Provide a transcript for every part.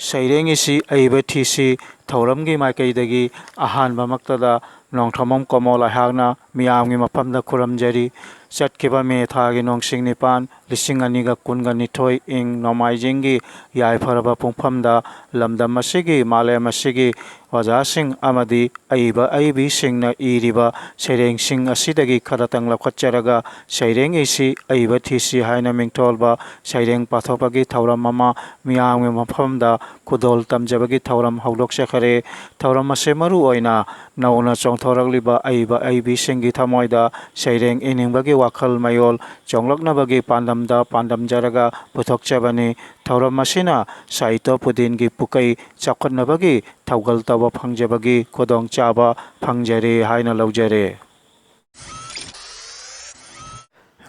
ꯁꯩꯔꯦꯡ ꯑꯁꯤ ꯑꯏꯕ ꯊꯤꯁꯤ ꯊꯧꯔꯝꯒꯤ ꯃꯥꯏꯀꯩꯗꯒꯤ ꯑꯍꯥꯟꯕꯃꯛꯇꯗ ꯅꯣꯡꯊꯃꯝ ꯀꯣꯃꯣꯜ ꯑꯩꯍꯥꯛꯅ ꯃꯤꯌꯥꯝꯒꯤ ꯃꯐꯝꯗ ꯈꯨꯔꯨꯝꯖꯔꯤ꯫ ꯆꯠꯈꯤꯕ ꯃꯦ ꯊꯥꯒꯤ ꯅꯣꯡꯁꯤꯡ 9, 2022 ꯏꯪ ꯅꯣꯡꯃꯥꯏꯖꯤꯡꯒꯤ ꯌꯥꯏꯐꯔꯕ ꯄꯨꯡꯐꯝꯗ ꯂꯝꯗꯝ ꯑꯁꯤꯒꯤ ꯃꯥꯂꯦꯝ ꯑꯁꯤꯒꯤ ꯑꯣꯖꯥꯁꯤꯡ ꯑꯃꯗꯤ ꯑꯏꯕ ꯑꯏꯕꯤꯁꯤꯡꯅ ꯏꯔꯤꯕ ꯁꯩꯔꯦꯡꯁꯤꯡ ꯑꯁꯤꯗꯒꯤ ꯈꯔꯇꯪ ꯂꯧꯈꯠꯆꯔꯒ ꯁꯩꯔꯦꯡ ꯑꯁꯤ ꯑꯏꯕ ꯊꯤꯁꯤ ꯍꯥꯏꯅ ꯃꯤꯡꯊꯣꯜꯕ ꯁꯩꯔꯦꯡ ꯄꯥꯊꯣꯛꯄꯒꯤ ꯊꯧꯔꯝ ꯑꯃ ꯃꯤꯌꯥꯝꯒꯤ ꯃꯐꯝꯗ ꯈꯨꯗꯣꯜ ꯇꯝꯖꯕꯒꯤ ꯊꯧꯔꯝ ꯍꯧꯗꯣꯛꯆꯈꯔꯦ꯫ ꯊꯧꯔꯝ ꯑꯁꯤ ꯃꯔꯨꯑꯣꯏꯅ ꯅꯧꯅ ꯆꯣꯡꯊꯣꯔꯛꯂꯤꯕ ꯑꯏꯕ ꯑꯏꯕꯤꯁꯤꯡꯒꯤ ꯊꯃꯣꯏꯗ ꯁꯩꯔꯦꯡ ꯏꯅꯤꯡꯕꯒꯤ ꯋꯥꯈꯜ ꯃꯌꯣꯜ ꯆꯣꯡꯂꯛꯅꯕꯒꯤ ꯄꯥꯟꯗꯝꯗ ꯄꯥꯟꯗꯝꯖꯔꯒ ꯄꯨꯊꯣꯛꯆꯕꯅꯤ꯫ ꯊꯧꯔꯝ ꯑꯁꯤꯅ ꯁꯥꯍꯤꯇ꯭ꯌ ꯄꯨꯗꯤꯟꯒꯤ ꯄꯨꯀꯩ ꯆꯥꯎꯈꯠꯅꯕꯒꯤ ꯊꯧꯒꯜ ꯇꯧꯕ ꯐꯪꯖꯕꯒꯤ ꯈꯨꯗꯣꯡꯆꯥꯕ ꯐꯪꯖꯔꯦ ꯍꯥꯏꯅ ꯂꯧꯖꯔꯦ꯫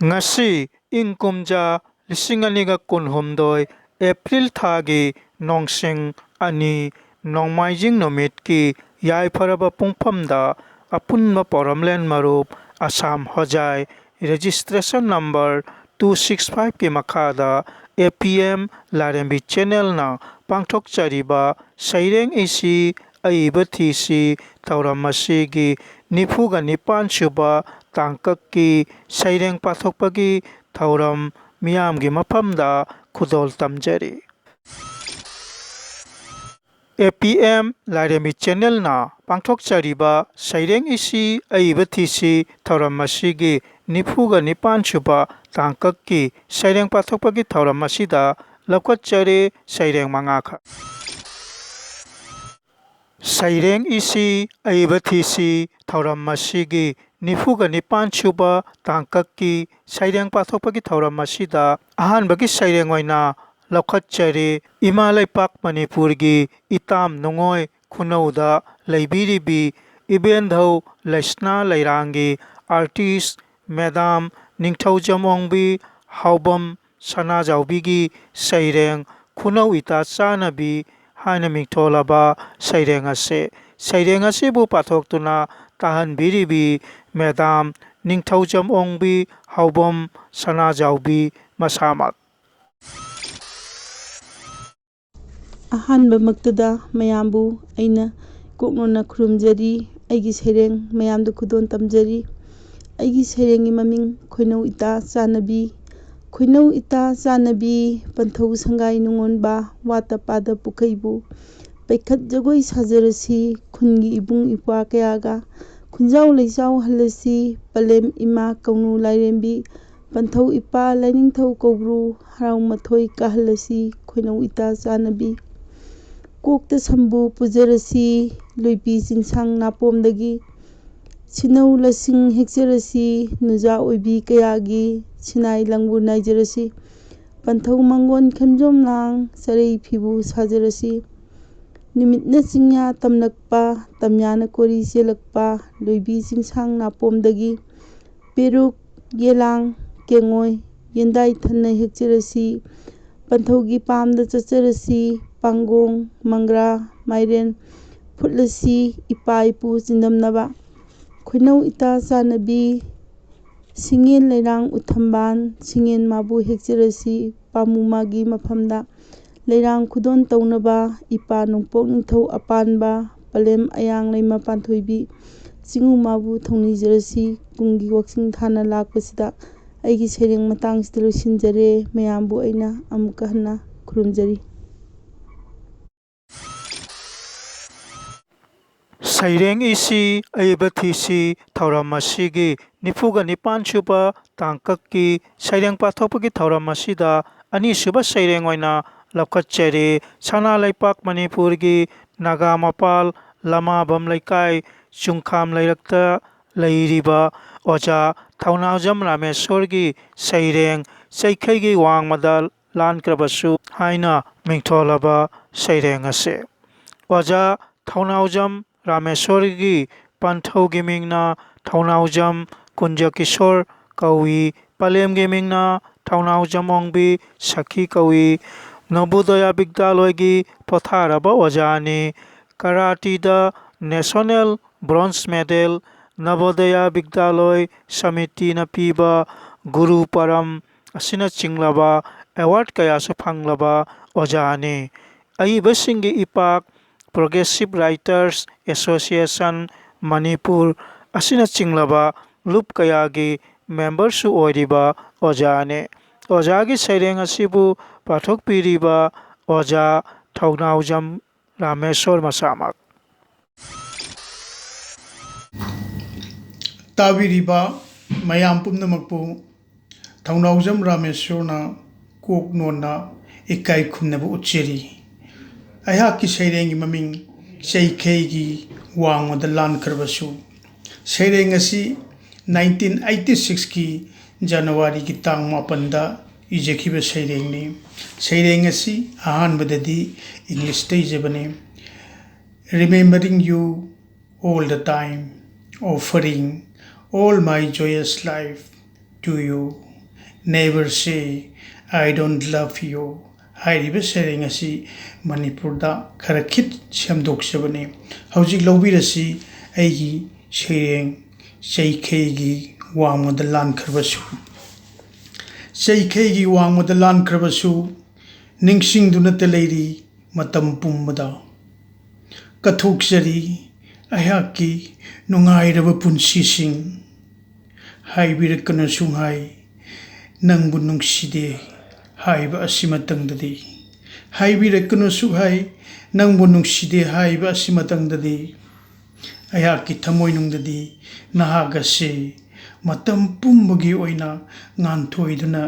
ꯉꯁꯤ ꯏꯪ ꯀꯨꯝꯖꯥ 2022 ꯑꯦꯄ꯭ꯔꯤꯜ ꯊꯥꯒꯤ ꯅꯣꯡꯁꯤꯡ 2 ꯅꯣꯡꯃꯥꯏꯖꯤꯡ ꯅꯨꯃꯤꯠꯀꯤ ꯌꯥꯏꯐꯔꯕ ꯄꯨꯡꯐꯝꯗ ꯑꯄꯨꯟꯕ ꯄꯧꯔꯝꯂꯦꯟ ꯃꯔꯨꯞ ꯑꯁꯥꯝ ꯍꯣꯖꯥꯏ ꯔꯦꯖꯤꯁꯇ꯭ꯔꯦꯁꯟ ꯅꯝꯕꯔ 265ꯀꯤ ꯃꯈꯥꯗ APM ꯂꯥꯏꯔꯦꯝꯕꯤ ꯆꯦꯅꯦꯜꯅ ꯄꯥꯡꯊꯣꯛꯆꯔꯤꯕ ꯁꯩꯔꯦꯡ ꯑꯁꯤ ꯑꯏꯕ ꯊꯤꯁꯤ ꯊꯧꯔꯝ ꯑꯁꯤꯒꯤ 79 ꯁꯨꯕ ꯇꯥꯡꯀꯛꯀꯤ ꯁꯩꯔꯦꯡ ꯄꯥꯊꯣꯛꯄꯒꯤ ꯊꯧꯔꯝ ꯃꯤꯌꯥꯝꯒꯤ ꯃꯐꯝꯗ ꯈꯨꯗꯣꯜ ꯇꯝꯖꯔꯤ꯫ APM ꯂꯥꯏꯔꯦꯝꯕꯤ ꯆꯦꯅꯦꯜꯅ ꯄꯥꯡꯊꯣꯛꯆꯔꯤꯕ ꯁꯩꯔꯦꯡ ꯑꯁꯤ ꯑꯏꯕ ꯊꯤꯁꯤ ꯊꯧꯔꯝ ꯑꯁꯤꯒꯤ 79 ꯁꯨꯕ ꯇꯥꯡꯀꯛꯀꯤ ꯁꯩꯔꯦꯡ ꯄꯥꯊꯣꯛꯄꯒꯤ ꯊꯧꯔꯝ ꯑꯁꯤꯗ ꯂꯧꯈꯠꯆꯔꯦ꯫ ꯁꯩꯔꯦꯡ 5ꯈꯛ꯫ ꯁꯩꯔꯦꯡ ꯑꯁꯤ ꯑꯏꯕ ꯊꯤꯁꯤ ꯊꯧꯔꯝ ꯑꯁꯤꯒꯤ 79 ꯁꯨꯕ ꯇꯥꯡꯀꯛꯀꯤ ꯁꯩꯔꯦꯡ ꯄꯥꯊꯣꯛꯄꯒꯤ ꯊꯧꯔꯝ ꯑꯁꯤꯗ ꯑꯍꯥꯟꯕꯒꯤ ꯁꯩꯔꯦꯡ ꯑꯣꯏꯅ ꯂꯧꯈꯠꯆꯔꯦ꯫ ꯏꯃꯥ ꯂꯩꯄꯥꯛ ꯃꯅꯤꯄꯨꯔꯒꯤ ꯏꯇꯥꯝ ꯅꯨꯡꯉꯣꯏ ꯈꯨꯅꯧꯗ ꯂꯩꯕꯤꯔꯤꯕꯤ ꯏꯕꯦꯟꯙꯧ ꯂꯩꯁꯅꯥ ꯂꯩꯔꯥꯡꯒꯤ ꯑꯥꯔꯇꯤꯁ ꯃꯦꯗꯥꯝ ꯅꯤꯡꯊꯧꯖꯝ ꯑꯣꯡꯕꯤ ꯍꯥꯎꯕꯝ ꯁꯅꯥꯖꯥꯎꯕꯤꯒꯤ ꯁꯩꯔꯦꯡ ꯈꯨꯅꯧ ꯏꯇꯥ ꯆꯥꯟꯅꯕꯤ ꯍꯥꯏꯅ ꯃꯤꯡꯊꯣꯜꯂꯕ ꯁꯩꯔꯦꯡ ꯑꯁꯤ ꯁꯩꯔꯦꯡ ꯑꯁꯤꯕꯨ ꯄꯥꯊꯣꯛꯇꯨꯅ ꯇꯥꯍꯟꯕꯤꯔꯤꯕꯤ ꯃꯦꯗꯥꯝ ꯅꯤꯡꯊꯧꯖꯝ ꯑꯣꯡꯕꯤ ꯍꯥꯎꯕꯝ ꯁꯅꯥꯖꯥꯎꯕꯤ ꯃꯁꯥꯃꯛ꯫ ꯑꯍꯥꯟꯕꯃꯛꯇꯗ ꯃꯌꯥꯝꯕꯨ ꯑꯩꯅ ꯀꯣꯛꯅꯣꯟꯅ ꯈꯨꯔꯨꯝꯖꯔꯤ꯫ ꯑꯩꯒꯤ ꯁꯩꯔꯦꯡ ꯃꯌꯥꯝꯗ ꯈꯨꯗꯣꯜ ꯇꯝꯖꯔꯤ꯫ ꯑꯩꯒꯤ ꯁꯩꯔꯦꯡꯒꯤ ꯃꯃꯤꯡ ꯈꯣꯏꯅꯧ ꯏꯇꯥ ꯆꯥꯟꯅꯕꯤ꯫ ꯈꯣꯏꯅꯧ ꯏꯇꯥ ꯆꯥꯟꯅꯕꯤ ꯄꯟꯊꯧ ꯁꯪꯒꯥꯏ ꯅꯨꯡꯉꯣꯟꯕ ꯋꯥꯇ ꯄꯥꯗ ꯄꯨꯈꯩꯕꯨ ꯄꯩꯈꯠ ꯖꯒꯣꯏ ꯁꯥꯖꯔꯁꯤ ꯈꯨꯟꯒꯤ ꯏꯕꯨꯡ ꯏꯄ꯭ꯋꯥ ꯀꯌꯥꯒ ꯈꯨꯟꯖꯥꯎ ꯂꯩꯆꯥꯎ ꯍꯜꯂꯁꯤ ꯄꯂꯦꯝ ꯏꯃꯥ ꯀꯧꯅꯨ ꯂꯥꯏꯔꯦꯝꯕꯤ ꯄꯟꯊꯧ ꯏꯄꯥ ꯂꯥꯏꯅꯤꯡꯊꯧ ꯀꯧꯕ꯭ꯔꯨ ꯍꯔꯥꯎ ꯃꯊꯣꯏ ꯀꯥꯍꯜꯂꯁꯤ ꯈꯣꯏꯅꯧ ꯏꯇꯥ ꯆꯥꯟꯅꯕꯤ꯫ ꯀꯣꯛꯇ ꯁꯝꯕꯨ ꯄꯨꯖꯔꯁꯤ ꯂꯣꯏꯄꯤ ꯆꯤꯡꯁꯥꯡ ꯅꯥꯄꯣꯝꯗꯒꯤ ꯁꯤꯅꯧ ꯂꯁꯤꯡ ꯍꯦꯛꯆꯔꯁꯤ ꯅꯨꯖꯥ ꯑꯣꯏꯕꯤ ꯀꯌꯥꯒꯤ ꯁꯤꯅꯥꯏ ꯂꯪꯕꯨ ꯅꯥꯏꯖꯔꯁꯤ ꯄꯟꯊꯧ ꯃꯪꯒꯣꯟ ꯈꯦꯝꯖꯣꯝꯂꯥꯡ ꯆꯔꯩ ꯐꯤꯕꯨ ꯁꯥꯖꯔꯁꯤ ꯅꯨꯃꯤꯠꯅ ꯆꯤꯡꯌꯥ ꯇꯝꯂꯛꯄ ꯇꯝꯌꯥꯅ ꯀꯣꯔꯤ ꯆꯦꯜꯂꯛꯄ ꯂꯣꯏꯕꯤ ꯆꯤꯡꯁꯥꯡ ꯅꯥꯄꯣꯝꯗꯒꯤ ꯄꯦꯔꯨꯛ ꯌꯦꯂꯥꯡ ꯀꯦꯡꯉꯣꯏ ꯌꯦꯟꯗꯥꯏ ꯊꯟꯅ ꯍꯦꯛꯆꯔꯁꯤ ꯄꯟꯊꯧꯒꯤ ꯄꯥꯝꯗ ꯆꯠꯆꯔꯁꯤ ꯄꯥꯡꯒꯣꯡ ꯃꯪꯒ꯭ꯔꯥ ꯃꯥꯏꯔꯦꯟ ꯐꯨꯠꯂꯁꯤ ꯏꯄꯥ ꯏꯄꯨ ꯆꯤꯟꯗꯝꯅꯕ ꯈꯣꯏꯅꯧ ꯏꯇꯥ ꯆꯥꯟꯅꯕꯤ꯫ ꯁꯤꯡꯌꯦꯟ ꯂꯩꯔꯥꯡ ꯎꯊꯝꯕꯥꯟ ꯁꯤꯡꯌꯦꯟ ꯃꯥꯕꯨ ꯍꯦꯛꯆꯔꯁꯤ ꯄꯥꯃꯨ ꯃꯥꯒꯤ ꯃꯐꯝꯗ ꯂꯩꯔꯥꯡ ꯈꯨꯗꯣꯟ ꯇꯧꯅꯕ ꯏꯄꯥ ꯅꯣꯡꯄꯣꯛ ꯅꯤꯡꯊꯧ ꯑꯄꯥꯟꯕ ꯄꯂꯦꯝ ꯑꯌꯥꯡ ꯂꯩꯃ ꯄꯥꯟꯊꯣꯏꯕꯤ ꯆꯤꯉꯨ ꯃꯥꯕꯨ ꯊꯧꯅꯤꯖꯔꯁꯤ ꯀꯨꯝꯒꯤ ꯋꯥꯛꯆꯤꯡ ꯊꯥꯅ ꯂꯥꯛꯄꯁꯤꯗ ꯑꯩꯒꯤ ꯁꯩꯔꯦꯡ ꯃꯇꯥꯡꯁꯤꯗ ꯂꯣꯏꯁꯤꯟꯖꯔꯦ꯫ ꯃꯌꯥꯝꯕꯨ ꯑꯩꯅ ꯑꯃꯨꯛꯀ ꯍꯟꯅ ꯈꯨꯔꯨꯝꯖꯔꯤ꯫ ꯁꯩꯔꯦꯡ ꯑꯁꯤ ꯑꯏꯕ ꯊꯤꯁꯤ ꯊꯧꯔꯝ ꯑꯁꯤꯒꯤ 79 ꯁꯨꯕ ꯇꯥꯡꯀꯛꯀꯤ ꯁꯩꯔꯦꯡ ꯄꯥꯊꯣꯛꯄꯒꯤ ꯊꯧꯔꯝ ꯑꯁꯤꯗ ꯑꯅꯤꯁꯨꯕ ꯁꯩꯔꯦꯡ ꯑꯣꯏꯅ ꯂꯧꯈꯠꯆꯔꯦ꯫ ꯁꯅꯥ ꯂꯩꯄꯥꯛ ꯃꯅꯤꯄꯨꯔꯒꯤ ꯅꯥꯒꯥ ꯃꯄꯥꯜ ꯂꯃꯥꯕꯝ ꯂꯩꯀꯥꯏ ꯆꯨꯡꯈꯥꯝ ꯂꯩꯔꯛꯇ ꯂꯩꯔꯤꯕ ꯑꯣꯖꯥ ꯊꯧꯅꯥꯎꯖꯝ ꯔꯥꯃꯦꯁ꯭ꯋꯔꯒꯤ ꯁꯩꯔꯦꯡ ꯆꯩꯈꯩꯒꯤ ꯋꯥꯡꯃꯗ ꯂꯥꯟꯈ꯭ꯔꯕꯁꯨ ꯍꯥꯏꯅ ꯃꯤꯡꯊꯣꯜꯂꯕ ꯁꯩꯔꯦꯡ ꯑꯁꯤ ꯑꯣꯖꯥ ꯊꯧꯅꯥꯎꯖꯝ ꯔꯥꯃꯦꯁ꯭ꯋꯔꯒꯤ ꯄꯟꯊꯧꯒꯤ ꯃꯤꯡꯅ ꯊꯧꯅꯥꯎꯖꯝ ꯀꯨꯟꯖꯀꯤꯁꯣꯔ ꯀꯧꯏ ꯄꯂꯦꯝꯒꯤ ꯃꯤꯡꯅ ꯊꯧꯅꯥꯎꯖꯝ ꯑꯣꯡꯕꯤ ꯁꯈꯤ ꯀꯧꯏ꯫ ꯅꯕꯣꯗꯌꯥ ꯕꯤꯗ꯭ꯌꯥꯂꯌꯒꯤ ꯄꯣꯊꯥꯔꯕ ꯑꯣꯖꯥꯅꯤ꯫ ꯀꯔꯥꯇꯤꯗ national bronze medal Navodaya Bigdaloi Samiti na piba Guru Param asina chinglaba award kaya sa phanglaba ojani. Aibasingi ipak Progressive Writers Association Manipur asina chinglaba lup kayagi member su oiriba ojane. Ojagi saireng asibu pathok piriba oja Thaunaujam Rameshwar Masamak. Tabiriba mayam pumnamakpu Thaunaujam Rameshwarna kok nonna ikai khumnabu ucheri ayaki sairengi maming seikheigi wangmada lan karbasu saireng asi 1986 ki January ki tang mapanda ijekhiba sairengni saireng asi ahanbadadi English te ijabane remembering you all the time offering all my joyous life to you never say I don't love you hairiba sereng asi Manipurda kharakit semdokchabane hojik lobirasi aigi sereng seikheigi wangmada lan kharbasu seikheigi wangmada lan kharbasu ningsingduna te leiri matam pumbada kathokjari ayaki nungairaba punsising haibirakana sunghai nangbu nungside haiba asimatangdadi haibirakana sunghai nangbu nungside haiba asimatangdadi ayaki thamoinungdadi nahagase matam pumbagi oina nganthoiduna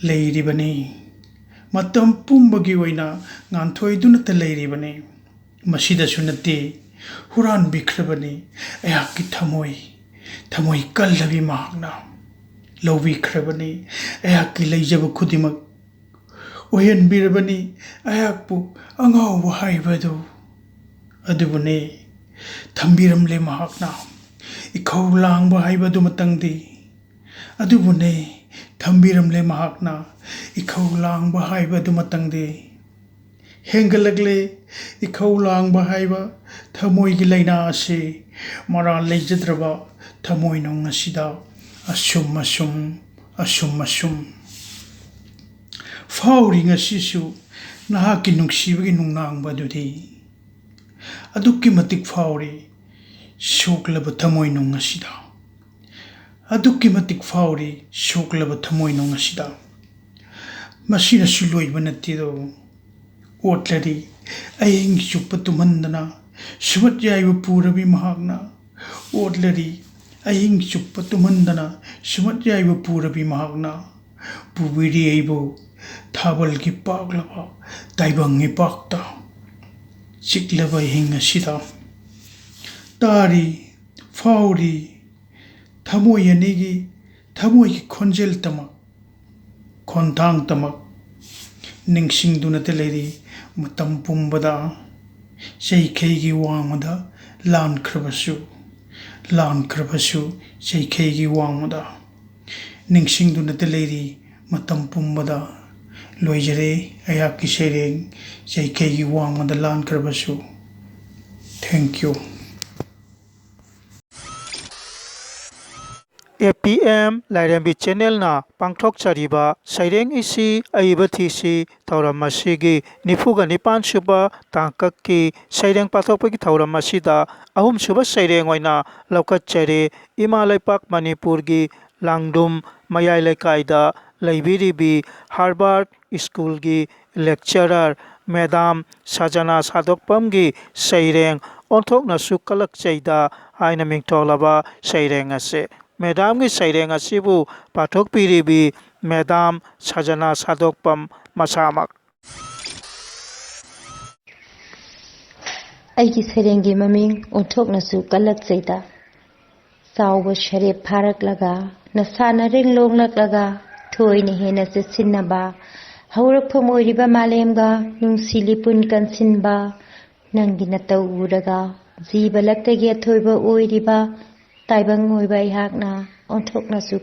leiribani matam pumbagi oina nganthoiduna ta leiribani masida sunate huran bikrabani ayaki thamoi kallabi mahakna lobi khrabani ayaki leijaba khudimak oyen birabani ayakpu angau haibadu adubune thambiram le mahakna ikhau langba haibadu matangdi adubune thambiram le mahakna ikhau langba haibadu matangdi hengalagle ikhau langba haiba thamoi gi laina ase mara leijadraba thamoi nong asida asum fauri ngasisu nahaki nungsibagi nungnangba dudi adukki matik fauri shoklaba thamoi nong asida adukki matik fauri shoklaba thamoi nong asida masina suloi banatido otlari aying chupatumanana sumat yaiba purabi mahakna otlari aying chupatumanana sumat yaiba purabi mahakna pubiri aibo thabal ki paklaba taibangi pakta chiklaba hinga sida tari fauri thamoi anigi thamoi ki khonjel tamak khontang tamak ningsingduna te leiri matam pumbada seikheigi wangmada lan khrabasu seikheigi wangmada ningsingduna te leiri matam pumbada loijare ayaki sereng seikheigi wangmada lan khrabasu. Thank you. APM Lairambi Channel na Pangthok Chariba Saireng isi Aibathisi Thauramashigi Nifuga Nipan Suba Tangkaki Saireng Pathokpagi Thauramashida Ahum Suba Saireng Oina Laukat Chare Imalaipak Manipurgi Langdum Mayai Lekaida Laibiribi Harvard School gi lecturer Madam Sajana Sadokpamgi Saireng Onthok na Sukalak Chaida Aina Mingtolaba Saireng ase Madam gi saireng asibu pathok piribi Madam Sajana Sadokpam Masamak. ꯑꯩꯒꯤ ꯁꯩꯔꯦꯡꯒꯤ ꯃꯃꯤꯡ ꯑꯣꯟꯊꯣꯛꯅꯁꯨ ꯀꯜꯂꯛꯆꯩꯗ ꯆꯥꯎꯕ ꯁꯔꯦꯞ ꯐꯥꯔꯛꯂꯒ ꯅꯁꯥꯅ ꯔꯤꯡꯂꯣꯡꯂꯛꯂꯒ ꯊꯣꯏꯅ ꯍꯦꯟꯅ ꯆꯦꯠꯁꯤꯟꯅꯕ ꯍꯧꯔꯛꯐꯝ ꯑꯣꯏꯔꯤꯕ ꯃꯥꯂꯦꯝꯒ ꯅꯨꯡꯁꯤ ꯂꯤꯄꯨꯟ ꯀꯟꯁꯤꯟꯕ ꯅꯪꯒꯤ ꯅꯇꯧ ꯎꯔꯒ ꯖꯤꯕ ꯂꯛꯇꯒꯤ ꯑꯊꯣꯏꯕ ꯑꯣꯏꯔꯤꯕ ꯇꯥꯏꯕꯪ ꯑꯣꯏꯕ ꯑꯩꯍꯥꯛꯅ ꯑꯣꯟꯊꯣꯛꯅꯁꯨ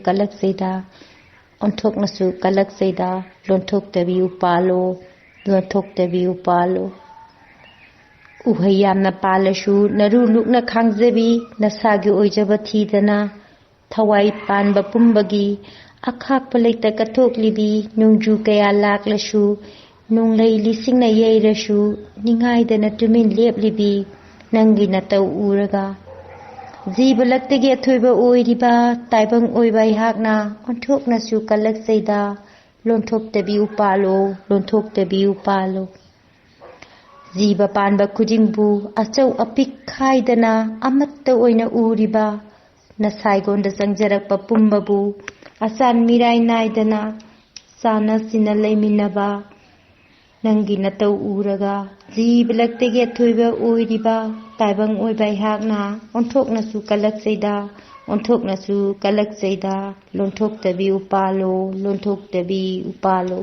ꯀꯜꯂꯛꯆꯩꯗ ꯂꯣꯟꯊꯣꯛꯇꯕꯤꯌꯨ ꯄꯥꯜꯂꯣ ꯎꯍꯩ ꯌꯥꯝꯅ ꯄꯥꯜꯂꯁꯨ ꯅꯔꯨ ꯂꯨꯛꯅ ꯈꯥꯡꯖꯕꯤ ꯅꯁꯥꯒꯤ ꯑꯣꯏꯖꯕ ꯊꯤꯗꯅ ꯊꯋꯥꯏ ꯄꯥꯟꯕ ꯄꯨꯝꯕꯒꯤ ꯑꯈꯥꯛꯄ ꯂꯩꯇ ꯀꯠꯊꯣꯛꯂꯤꯕꯤ ꯅꯣꯡꯖꯨ ꯀꯌꯥ ꯂꯥꯛꯂꯁꯨ ꯅꯣꯡꯂꯩ ꯂꯤꯁꯤꯡꯅ ꯌꯩꯔꯁꯨ ꯅꯤꯡꯉꯥꯏꯗꯅ ꯇꯨꯃꯤꯟ ꯂꯦꯞꯂꯤꯕꯤ ꯅꯪꯒꯤ ꯅꯇꯧ ꯎꯔꯒ ꯖꯤꯕ ꯂꯛꯇꯒꯤ ꯑꯊꯣꯏꯕ ꯑꯣꯏꯔꯤꯕ ꯇꯥꯏꯕꯪ ꯑꯣꯏꯕ ꯑꯩꯍꯥꯛꯅ ꯑꯣꯟꯊꯣꯛꯅꯁꯨ ꯀꯜꯂꯛꯆꯩꯗ ꯂꯣꯟꯊꯣꯛꯇꯕꯤ ꯎꯄꯥꯜꯂꯣ ꯂꯣꯟꯊꯣꯛꯇꯕꯤ ꯎꯄꯥꯜꯂꯣ ꯖꯤꯕ ꯄꯥꯟꯕ ꯈꯨꯗꯤꯡꯕꯨ ꯑꯆꯧ ꯑꯄꯤꯛ ꯈꯥꯏꯗꯅ ꯑꯃꯠꯇ ꯑꯣꯏꯅ ꯎꯔꯤꯕ ꯅꯁꯥꯏꯒꯣꯟꯗ ꯆꯪꯖꯔꯛꯄ ꯄꯨꯝꯕꯕꯨ ꯑꯆꯥꯟ ꯃꯤꯔꯥꯏ ナꯏꯗꯅ ꯆꯥꯅ ꯆꯤꯟꯅ ꯂꯩꯃꯤꯟꯅꯕ ꯅꯪꯒꯤ ꯅꯇꯧ ꯎꯔꯒ ꯖꯤꯕ ꯂꯛꯇꯒꯤ ꯑꯊꯣꯏꯕ ꯑꯣꯏꯔꯤꯕ ꯇꯥꯏꯕꯪ ꯑꯣꯏꯕ ꯑꯩꯍꯥꯛꯅ ꯑꯣꯟꯊꯣꯛꯅꯁꯨ ꯀꯜꯂꯛꯆꯩꯗ ꯑꯣꯟꯊꯣꯛꯅꯁꯨ ꯀꯜꯂꯛꯆꯩꯗ ꯂꯣꯟꯊꯣꯛꯇꯕꯤ ꯎꯄꯥꯜꯂꯣ ꯂꯣꯟꯊꯣꯛꯇꯕꯤ ꯎꯄꯥꯜꯂꯣ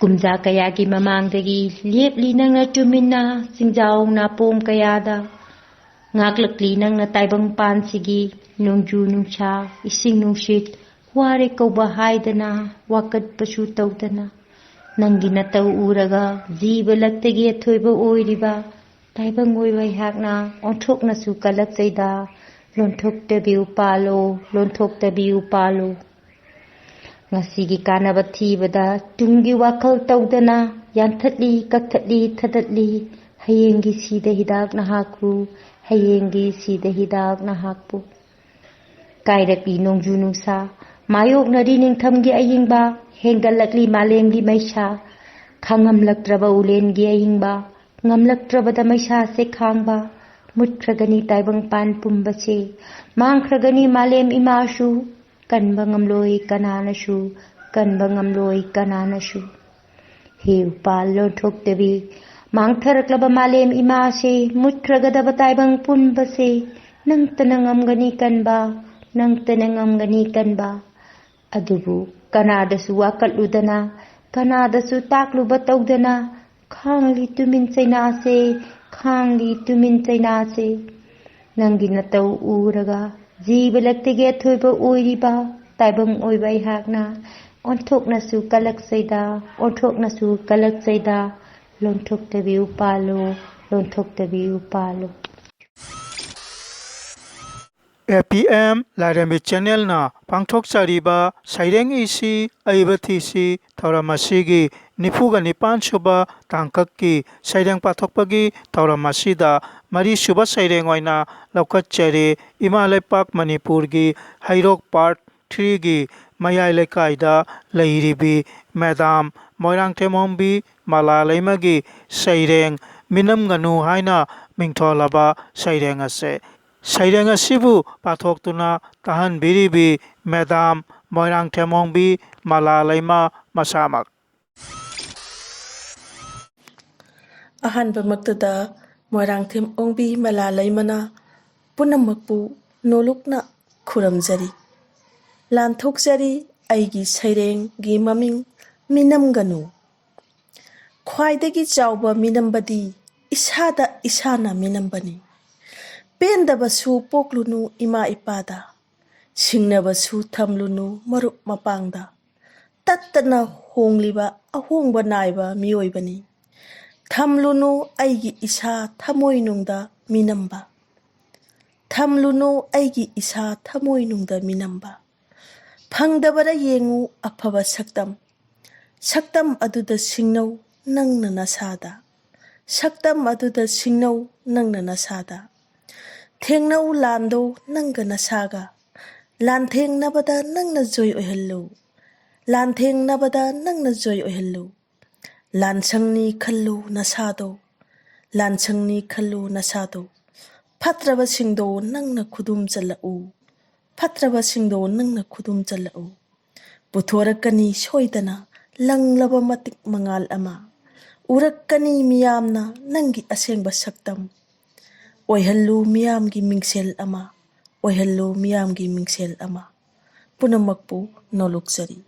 ꯀꯨꯝꯖꯥ ꯀꯌꯥꯒꯤ ꯃꯃꯥꯡꯗꯒꯤ ꯂꯦꯞꯂꯤ ꯅꯪꯅ ꯇꯨꯃꯤꯟꯅ ꯆꯤꯡꯖꯥꯎ ꯅꯥꯄꯣꯝ ꯀꯌꯥꯗ ꯉꯥꯛꯂꯛꯂꯤ ꯅꯪꯅ ꯇꯥꯏꯕꯪ ꯄꯥꯟꯁꯤꯒꯤ ꯅꯣꯡꯖꯨ ꯅꯨꯡꯁꯥ ꯏꯁꯤꯡ ꯅꯨꯡꯁꯤꯠ ꯋꯥꯔꯦ ꯀꯧꯕ ꯍꯥꯏꯗꯅ ꯋꯥꯀꯠꯄꯁꯨ ꯇꯧꯗꯅ ꯅꯪꯒꯤ ꯅꯇꯧ ꯎꯔꯒ ꯖꯤꯕ ꯂꯛꯇꯒꯤ ꯑꯊꯣꯏꯕ ꯑꯣꯏꯔꯤꯕ ꯇꯥꯏꯕꯪ ꯑꯣꯏꯕ ꯑꯩꯍꯥꯛꯅ ꯑꯣꯟꯊꯣꯛꯅꯁꯨ ꯀꯜꯂꯛꯆꯩꯗ ꯂꯣꯟꯊꯣꯛꯇꯕꯤ ꯎꯄꯥꯜꯂꯣ ꯂꯣꯟꯊꯣꯛꯇꯕꯤ ꯎꯄꯥꯜꯂꯣ ꯉꯁꯤꯒꯤ ꯀꯥꯟꯅꯕ ꯊꯤꯕꯗ ꯇꯨꯡꯒꯤ ꯋꯥꯈꯜ ꯇꯧꯗꯅ ꯌꯥꯟꯊꯠꯂꯤ ꯀꯛꯊꯠꯂꯤ ꯊꯗꯠꯂꯤ ꯍꯌꯦꯡꯒꯤ ꯁꯤꯗ ꯍꯤꯗꯥꯛ ꯅꯍꯥꯛꯄꯨ ꯍꯌꯦꯡꯒꯤ ꯁꯤꯗ ꯍꯤꯗꯥꯛ ꯅꯍꯥꯛꯄꯨ ꯀꯥꯏꯔꯛꯂꯤ ꯅꯣꯡꯖꯨ ꯅꯨꯡꯁꯥ ꯃꯥꯌꯣꯛꯅꯔꯤ ꯅꯤꯡꯊꯝꯒꯤ ꯑꯏꯪꯕ ꯍꯦꯟꯒꯠꯂꯛꯂꯤ ꯃꯥꯂꯦꯝꯒꯤ ꯃꯩꯁꯥ ꯈꯥꯡꯉꯝꯂꯛꯇ꯭ꯔꯕ ꯎꯂꯦꯟꯒꯤ ꯑꯏꯪꯕ ꯉꯝꯂꯛꯇ꯭ꯔꯕꯗ ꯃꯩꯁꯥꯁꯦ ꯈꯥꯡꯕ ꯃꯨꯠꯈ꯭ꯔꯒꯅꯤ ꯇꯥꯏꯕꯪꯄꯥꯟ ꯄꯨꯝꯕꯁꯦ ꯃꯥꯡꯈ꯭ꯔꯒꯅꯤ ꯃꯥꯂꯦꯝ ꯏꯃꯥꯁꯨ ꯀꯟꯕ ꯉꯝꯂꯣꯏ ꯀꯅꯥꯅꯁꯨ ꯀꯟꯕ ꯉꯝꯂꯣꯏ ꯀꯅꯥꯅꯁꯨ ꯍꯦ ꯎꯄꯥꯜ ꯂꯣꯟꯊꯣꯛꯇꯕꯤ ꯃꯥꯡꯊꯔꯛꯂꯕ ꯃꯥꯂꯦꯝ ꯏꯃꯥꯁꯦ ꯃꯨꯠꯈ꯭ꯔꯒꯗꯕ ꯇꯥꯏꯕꯪ ꯄꯨꯝꯕꯁꯦ ꯅꯪꯇꯅ ꯉꯝꯒꯅꯤ ꯀꯟꯕ ꯅꯪꯇꯅ ꯉꯝꯒꯅꯤ ꯀꯟꯕ ꯑꯗꯨꯕꯨ ꯀꯅꯥꯗꯁꯨ ꯋꯥꯀꯠꯂꯨꯗꯅ ꯀꯅꯥꯗꯁꯨ ꯇꯥꯛꯂꯨꯕ ꯇꯧꯗꯅ ꯈꯥꯡꯂꯤ ꯇꯨꯃꯤꯟ ꯆꯩꯅꯥꯁꯦ ꯈꯥꯡꯂꯤ ꯇꯨꯃꯤꯟ ꯆꯩꯅꯥꯁꯦ ꯅꯪꯒꯤ ꯅꯇꯧ ꯎꯔꯒ ꯖꯤꯕ ꯂꯛꯇꯒꯤ ꯑꯊꯣꯏꯕ ꯑꯣꯏꯔꯤꯕ ꯇꯥꯏꯕꯪ ꯑꯣꯏꯕ ꯑꯩꯍꯥꯛꯅ ꯑꯣꯟꯊꯣꯛꯅꯁꯨ ꯀꯜꯂꯛꯆꯩꯗ ꯑꯣꯟꯊꯣꯛꯅꯁꯨ ꯀꯜꯂꯛꯆꯩꯗ ꯂꯣꯟꯊꯣꯛꯇꯕꯤ ꯎꯄꯥꯜꯂꯣ ꯂꯣꯟꯊꯣꯛꯇꯕꯤ ꯎꯄꯥꯜꯂꯣ APM ꯂꯥꯏꯔꯦꯝꯕꯤ ꯆꯦꯅꯦꯜꯅ ꯄꯥꯡꯊꯣꯛꯆꯔꯤꯕ ꯁꯩꯔꯦꯡ ꯏꯁꯤ ꯑꯏꯕ ꯊꯤꯁꯤ ꯊꯧꯔꯝ ꯑꯁꯤꯒꯤ 94ꯁꯨꯕ ꯇꯥꯡꯀꯛꯀꯤ ꯁꯩꯔꯦꯡ ꯄꯥꯊꯣꯛꯄꯒꯤ ꯊꯧꯔꯝ ꯑꯁꯤꯗ ꯃꯔꯤꯁꯨꯕ ꯁꯩꯔꯦꯡ ꯑꯣꯏꯅ ꯂꯧꯈꯠꯆꯔꯤ ꯏꯃꯥ ꯂꯩꯄꯥꯛ ꯃꯅꯤꯄꯨꯔꯒꯤ ꯍꯩꯔꯣꯛ ꯄꯥꯔꯠ 3ꯒꯤ ꯃꯌꯥꯏ ꯂꯩꯀꯥꯏꯗ ꯂꯩꯔꯤꯕꯤ ꯃꯦꯗꯥꯝ ꯃꯣꯏꯔꯥꯡꯊꯦꯝꯍꯣꯡꯕꯤ ꯃꯂꯥꯂꯩꯃꯒꯤ ꯁꯩꯔꯦꯡ ꯃꯤꯅꯝꯒꯅꯨ ꯍꯥꯏꯅ ꯃꯤꯡꯊꯣꯜꯂꯕ ꯁꯩꯔꯦꯡ ꯑꯁꯦ ꯁꯩꯔꯦꯡ ꯑꯁꯤꯕꯨ ꯄꯥꯊꯣꯛꯇꯨꯅ ꯇꯥꯍꯟꯕꯤꯔꯤꯕꯤ ꯃꯦꯗꯥꯝ ꯃꯣꯏꯔꯥꯡꯊꯦꯝꯍꯣꯡꯕꯤ ꯃꯂꯥꯂꯩꯃ ꯃꯁꯥꯃꯛ ꯑꯍꯥꯟꯕꯃꯛꯇꯗ ꯃꯣꯏꯔꯥꯡꯊꯦꯝꯍꯣꯡꯕꯤ ꯃꯂꯥꯂꯩꯃꯅ ꯄꯨꯝꯅꯃꯛꯄꯨ ꯅꯣꯂꯨꯛꯅ ꯈꯨꯔꯨꯝꯖꯔꯤ ꯂꯥꯟꯊꯣꯛꯆꯔꯤ ꯑꯩꯒꯤ ꯁꯩꯔꯦꯡꯒꯤ ꯃꯃꯤꯡ ꯃꯤꯅꯝꯒꯅꯨ ꯈ꯭ꯋꯥꯏꯗꯒꯤ ꯆꯥꯎꯕ ꯃꯤꯅꯝꯕꯗꯤ ꯏꯁꯥꯗ ꯏꯁꯥꯅ ꯃꯤꯅꯝꯕꯅꯤ ꯄꯦꯟꯗꯕꯁꯨ ꯄꯣꯛꯂꯨꯅꯨ ꯏꯃꯥ ꯏꯄꯥꯗ ꯁꯤꯡꯅꯕꯁꯨ ꯊꯝꯂꯨꯅꯨ ꯃꯔꯨꯞ ꯃꯄꯥꯡꯗ ꯇꯠꯇꯅ ꯍꯣꯡꯂꯤꯕ ꯑꯍꯣꯡꯕ ꯅꯥꯏꯕ ꯃꯤꯑꯣꯏꯕꯅꯤ ꯊꯝꯂꯨꯅꯨ ꯑꯩꯒꯤ ꯏꯁꯥ ꯊꯃꯣꯏꯅꯨꯡꯗ ꯃꯤꯅꯝꯕ ꯊꯝꯂꯨꯅꯨ ꯑꯩꯒꯤ ꯏꯁꯥ ꯊꯃꯣꯏꯅꯨꯡꯗ ꯃꯤꯅꯝꯕ ꯐꯪꯗꯕꯗ ꯌꯦꯡꯉꯨ ꯑꯐꯕ ꯁꯛꯇꯝ ꯁꯛꯇꯝ ꯑꯗꯨꯗ ꯁꯤꯡꯅꯧ ꯅꯪꯅ ꯅꯁꯥꯗ ꯁꯛꯇꯝ ꯑꯗꯨꯗ ꯁꯤꯡꯅꯧ ꯅꯪꯅ ꯅꯁꯥꯗ ꯊꯦꯡꯅꯧ ꯂꯥꯟꯗꯣ ꯅꯪꯒ ꯅꯁꯥꯒ ꯂꯥꯟꯊꯦꯡꯅꯕꯗ ꯅꯪꯅ ꯖꯣꯏ ꯑꯣꯏꯍꯜꯂꯨ ꯂꯥꯟꯊꯦꯡꯅꯕꯗ ꯅꯪꯅ ꯖꯣꯏ ꯑꯣꯏꯍꯜꯂꯨ ꯂꯥꯟꯁꯪꯅꯤ ꯈꯜꯂꯨ ꯅꯁꯥꯗꯣ ꯂꯥꯟꯁꯪꯅꯤ ꯈꯜꯂꯨ ꯅꯁꯥꯗꯣ ꯐꯠꯇ꯭ꯔꯕꯁꯤꯡꯗꯣ ꯅꯪꯅ ꯈꯨꯗꯨꯝ ꯆꯜꯂꯛꯎ ꯐꯠꯇ꯭ꯔꯕꯁꯤꯡꯗꯣ ꯅꯪꯅ ꯈꯨꯗꯨꯝ ꯆꯜꯂꯛꯎ ꯄꯨꯊꯣꯔꯛꯀꯅꯤ ꯁꯣꯏꯗꯅ ꯂꯪꯂꯕ ꯃꯇꯤꯛ ꯃꯉꯥꯜ ꯑꯃ ꯎꯔꯛꯀꯅꯤ ꯃꯤꯌꯥꯝꯅ ꯅꯪꯒꯤ ꯑꯁꯦꯡꯕ ꯁꯛꯇꯝ ꯑꯣꯏꯍꯜꯂꯨ ꯃꯤꯌꯥꯝꯒꯤ ꯃꯤꯡꯁꯦꯜ ꯑꯃ ꯑꯣꯏꯍꯜꯂꯨ ꯃꯤꯌꯥꯝꯒꯤ ꯃꯤꯡꯁꯦꯜ ꯑꯃ ꯄꯨꯝꯅꯃꯛꯄꯨ ꯅꯣꯂꯨꯛꯆꯔꯤ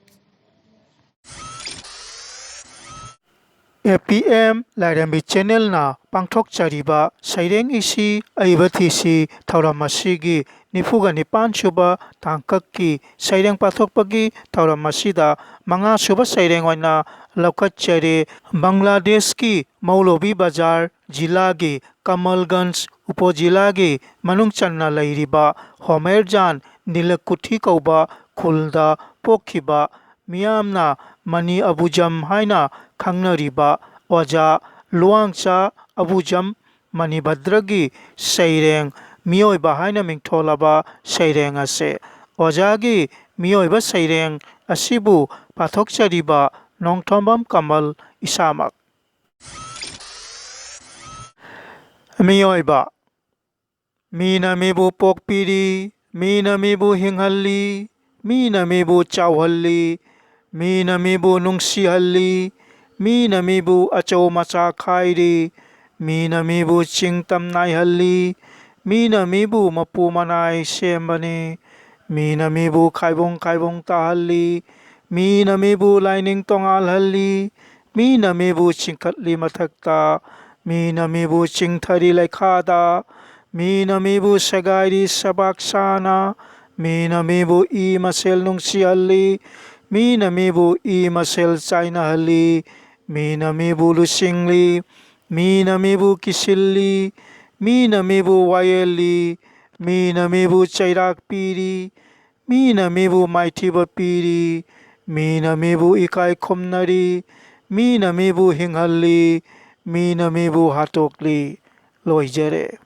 APM ꯂꯥꯏꯔꯦꯝꯕꯤ ꯆꯦꯅꯦꯜꯅ ꯄꯥꯡꯊꯣꯛꯆꯔꯤꯕ ꯁꯩꯔꯦꯡ ꯏꯁꯤ ꯑꯏꯕ ꯊꯤꯁꯤ ꯊꯧꯔꯝ ꯑꯁꯤꯒꯤ ꯅꯤꯐꯨꯒ ꯅꯤꯄꯥꯟ ꯁꯨꯕ ꯇꯥꯡꯀꯛꯀꯤ ꯁꯩꯔꯦꯡ ꯄꯥꯊꯣꯛꯄꯒꯤ ꯊꯧꯔꯝ ꯑꯁꯤꯗ ꯃꯉꯥ ꯁꯨꯕ ꯁꯩꯔꯦꯡ ꯑꯣꯏꯅ ꯂꯧꯈꯠꯆꯔꯤ ꯕꯪꯒ꯭ꯂꯥꯗꯦꯁꯀꯤ ꯃꯧꯂꯣꯕꯤ ꯕꯖꯥꯔ ꯖꯤꯂꯥꯒꯤ ꯀꯃꯜꯒꯟꯖ ꯎꯄꯣꯖꯤꯂꯥꯒꯤ ꯃꯅꯨꯡ ꯆꯟꯅ ꯂꯩꯔꯤꯕ ꯍꯣꯃꯦꯔꯖꯥꯟ ꯅꯤꯂꯀꯨꯊꯤ ꯀꯧꯕ ꯈꯨꯜꯗ ꯄꯣꯛꯈꯤꯕ ꯃꯤꯌꯥꯝꯅ ꯃꯅꯤ ꯑꯕꯨꯖꯝ ꯍꯥꯏꯅ ꯈꯪꯅꯔꯤꯕ ꯑꯣꯖꯥ ꯂꯨꯋꯥꯡꯆꯥ ꯑꯕꯨꯖꯝ ꯃꯅꯤꯚꯗ꯭ꯔꯒꯤ ꯁꯩꯔꯦꯡ ꯃꯤꯑꯣꯏꯕ ꯍꯥꯏꯅ ꯃꯤꯡꯊꯣꯜꯂꯕ ꯁꯩꯔꯦꯡ ꯑꯁꯤ ꯑꯣꯖꯥꯒꯤ ꯃꯤꯑꯣꯏꯕ ꯁꯩꯔꯦꯡ ꯑꯁꯤꯕꯨ ꯄꯥꯊꯣꯛꯆꯔꯤꯕ ꯅꯣꯡꯊꯣꯝꯕꯝ ꯀꯃꯜ ꯏꯁꯥꯃꯛ ꯃꯤꯑꯣꯏꯕ ꯃꯤꯅ ꯃꯤꯕꯨ ꯄꯣꯛꯄꯤꯔꯤ ꯃꯤꯅ ꯃꯤꯕꯨ ꯍꯤꯡꯍꯜꯂꯤ ꯃꯤꯅ ꯃꯤꯕꯨ ꯆꯥꯎꯍꯜꯂꯤ ꯃꯤꯅ ꯃꯤꯕꯨ ꯅꯨꯡꯁꯤꯍꯜꯂꯤ ꯃꯤꯅ ꯃꯤꯕꯨ ꯑꯆꯧ ꯃꯆꯥ ꯈꯥꯏꯔꯤ ꯃꯤꯅ ꯃꯤꯕꯨ ꯆꯤꯡ ꯇꯝ ꯅꯥꯏꯍꯜꯂꯤ ꯃꯤꯅ ꯃꯤꯕꯨ ꯃꯄꯨ ꯃꯅꯥꯏ ꯁꯦꯝꯕꯅꯤ ꯃꯤꯅ ꯃꯤꯕꯨ ꯈꯥꯏꯕꯨꯡ ꯈꯥꯏꯕꯨꯡ ꯇꯥꯍꯜꯂꯤ ꯃꯤꯅ ꯃꯤꯕꯨ ꯂꯥꯏꯅꯤꯡ ꯇꯣꯉꯥꯜꯍꯜꯂꯤ ꯃꯤꯅ ꯃꯤꯕꯨ ꯆꯤꯡꯈꯠꯂꯤ ꯃꯊꯛꯇ ꯃꯤꯅ ꯃꯤꯕꯨ ꯆꯤꯡꯊꯔꯤ ꯂꯩꯈꯥꯗ ꯃꯤꯅ ꯃꯤꯕꯨ ꯁꯦꯒꯥꯏꯔꯤ ꯁꯕꯥꯛ ꯁꯥꯅ ꯃꯤꯅ ꯃꯤꯕꯨ ꯏ ꯃꯁꯦꯜ ꯅꯨꯡꯁꯤꯍꯜꯂꯤ ꯃꯤꯅ ꯃꯤꯕꯨ ꯏ ꯃꯁꯦꯜ ꯆꯥꯏꯅꯍꯜꯂꯤ ꯃꯤꯅ ꯃꯤꯕꯨ ꯂꯨꯆꯤꯡꯂꯤ ꯃꯤꯅ ꯃꯤꯕꯨ ꯀꯤꯁꯤꯜꯂꯤ ꯃꯤꯅ ꯃꯤꯕꯨ ꯋꯥꯌꯦꯜꯂꯤ ꯃꯤꯅ ꯃꯤꯕꯨ ꯆꯩꯔꯥꯛ ꯄꯤꯔꯤ ꯃꯤꯅ ꯃꯤꯕꯨ ꯃꯥꯏꯊꯤꯕ ꯄꯤꯔꯤ ꯃꯤꯅ ꯃꯤꯕꯨ ꯏꯀꯥꯏ ꯈꯨꯝꯅꯔꯤ ꯃꯤꯅ ꯃꯤꯕꯨ ꯍꯤꯡꯍꯜꯂꯤ ꯃꯤꯅ ꯃꯤꯕꯨ ꯍꯥꯠꯇꯣꯛꯂꯤ ꯂꯣꯏꯖꯔꯦ